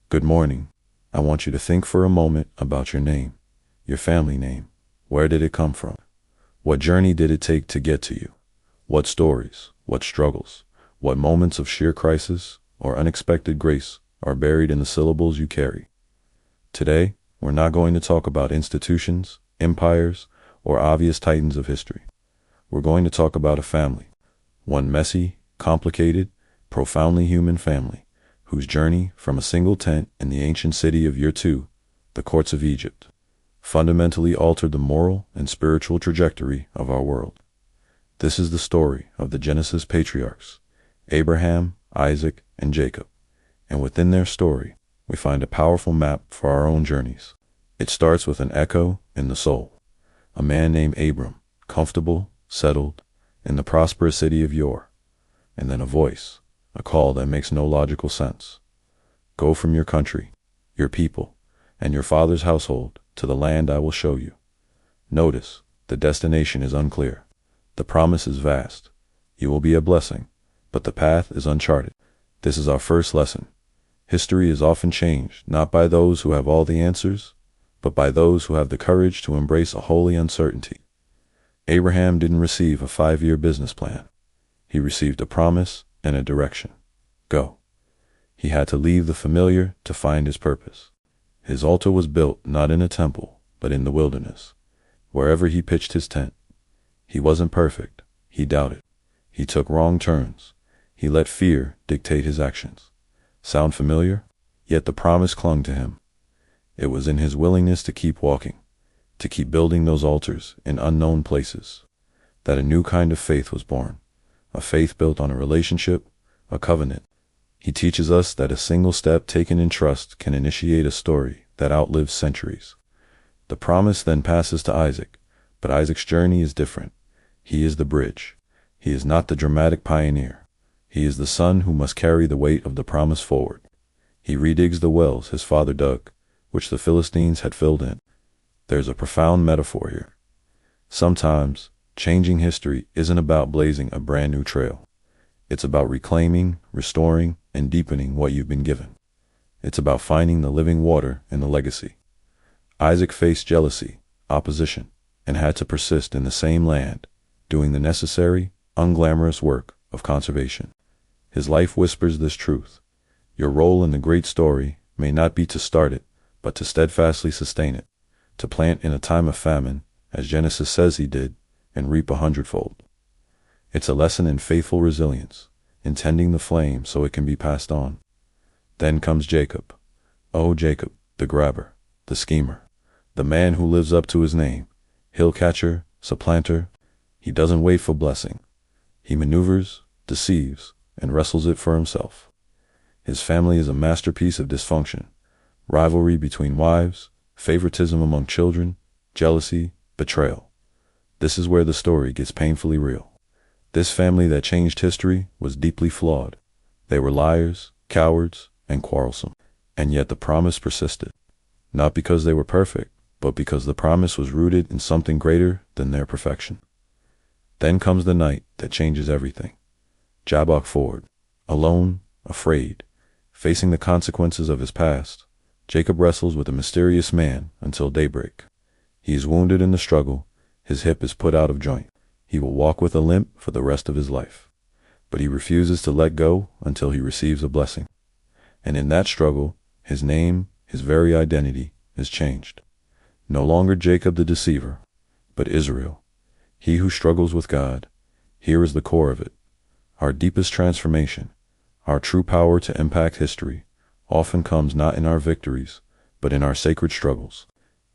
Good morning. I want you to think for a moment about your name, your family name. Where did it come from? What journey did it take to get to you? What stories, what struggles, what moments of sheer crisis or unexpected grace are buried in the syllables you carry? Today, we're not going to talk about institutions, empires, or obvious titans of history. We're going to talk about a family, one messy, complicated, profoundly human family, whose journey from a single tent in the ancient city of Year 2, the courts of Egypt, fundamentally altered the moral and spiritual trajectory of our world. This is the story of the Genesis patriarchs, Abraham, Isaac, and Jacob, and within their story, we find a powerful map for our own journeys. It starts with an echo in the soul, a man named Abram, comfortable, settled, in the prosperous city of Ur, and then a voice, a call that makes no logical sense. Go from your country, your people, and your father's household to the land I will show you. Notice, the destination is unclear. The promise is vast. You will be a blessing, but the path is uncharted. This is our first lesson. History is often changed, not by those who have all the answers, but by those who have the courage to embrace a holy uncertainty. Abraham didn't receive a 5-year business plan. He received a promise and a direction. Go. He had to leave the familiar to find his purpose. His altar was built not in a temple, but in the wilderness, wherever he pitched his tent. He wasn't perfect. He doubted. He took wrong turns. He let fear dictate his actions. Sound familiar? Yet the promise clung to him. It was in his willingness to keep walking, to keep building those altars in unknown places, that a new kind of faith was born, a faith built on a relationship, a covenant. He teaches us that a single step taken in trust can initiate a story that outlives centuries. The promise then passes to Isaac, but Isaac's journey is different. He is the bridge. He is not the dramatic pioneer. He is the son who must carry the weight of the promise forward. He redigs the wells his father dug, which the Philistines had filled in. There's a profound metaphor here. Sometimes, changing history isn't about blazing a brand new trail. It's about reclaiming, restoring, and deepening what you've been given. It's about finding the living water in the legacy. Isaac faced jealousy, opposition, and had to persist in the same land, doing the necessary, unglamorous work of conservation. His life whispers this truth. Your role in the great story may not be to start it, but to steadfastly sustain it, to plant in a time of famine, as Genesis says he did, and reap 100-fold. It's a lesson in faithful resilience, in tending the flame so it can be passed on. Then comes Jacob. Oh, Jacob, the grabber, the schemer, the man who lives up to his name, hill catcher, supplanter. He doesn't wait for blessing. He maneuvers, deceives, and wrestles it for himself. His family is a masterpiece of dysfunction, rivalry between wives, favoritism among children, jealousy, betrayal. This is where the story gets painfully real. This family that changed history was deeply flawed. They were liars, cowards, and quarrelsome. And yet the promise persisted. Not because they were perfect, but because the promise was rooted in something greater than their perfection. Then comes the night that changes everything. Jabbok Ford, alone, afraid, facing the consequences of his past, Jacob wrestles with a mysterious man until daybreak. He is wounded in the struggle. His hip is put out of joint. He will walk with a limp for the rest of his life. But he refuses to let go until he receives a blessing. And in that struggle, his name, his very identity, is changed. No longer Jacob the deceiver, but Israel, he who struggles with God. Here is the core of it. Our deepest transformation, our true power to impact history, often comes not in our victories, but in our sacred struggles.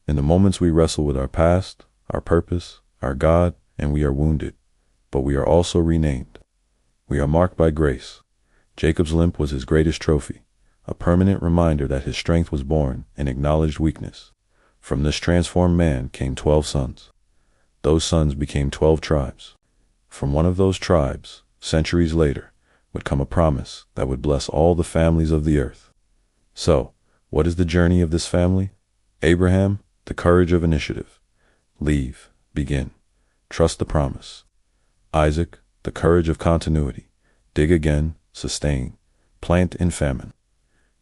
In the moments we wrestle with our past, our purpose, our God, and we are wounded, but we are also renamed. We are marked by grace. Jacob's limp was his greatest trophy, a permanent reminder that his strength was born in acknowledged weakness. From this transformed man came 12 sons. Those sons became 12 tribes. From one of those tribes, centuries later, would come a promise that would bless all the families of the earth. So, what is the journey of this family? Abraham, the courage of initiative. Leave, begin, trust the promise. Isaac, the courage of continuity. Dig again, sustain, plant in famine.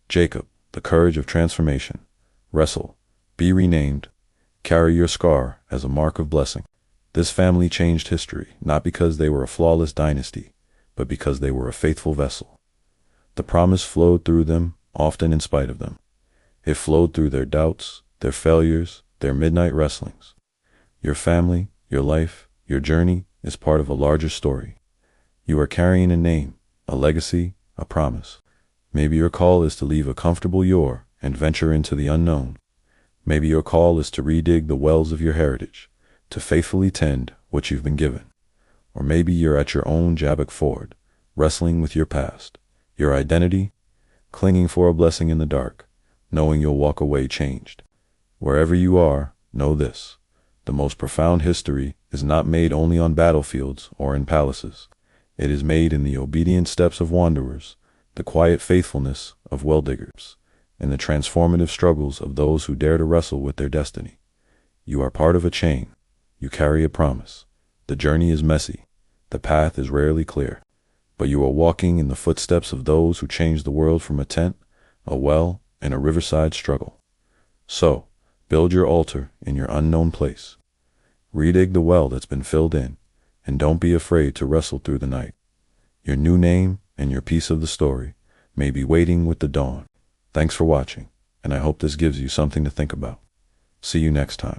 Jacob, The courage of transformation. Wrestle. Be renamed. Carry your scar as a mark of blessing. This family changed history, not because they were a flawless dynasty, but because they were a faithful vessel. The promise flowed through them, often in spite of them. It flowed through their doubts, their failures, their midnight wrestlings. Your family, your life, your journey is part of a larger story. You are carrying a name, a legacy, a promise. Maybe your call is to leave a comfortable yore and venture into the unknown. Maybe your call is to redig the wells of your heritage, to faithfully tend what you've been given. Or maybe you're at your own Jabbok ford, wrestling with your past, your identity, clinging for a blessing in the dark, knowing you'll walk away changed. Wherever you are, know this: the most profound history is not made only on battlefields or in palaces. It is made in the obedient steps of wanderers, the quiet faithfulness of well-diggers, and the transformative struggles of those who dare to wrestle with their destiny. You are part of a chain. You carry a promise. The journey is messy. The path is rarely clear. But you are walking in the footsteps of those who changed the world from a tent, a well, and a riverside struggle. So, build your altar in your unknown place. Redig the well that's been filled in, and don't be afraid to wrestle through the night. Your new name and your piece of the story may be waiting with the dawn. Thanks for watching, and I hope this gives you something to think about. See you next time.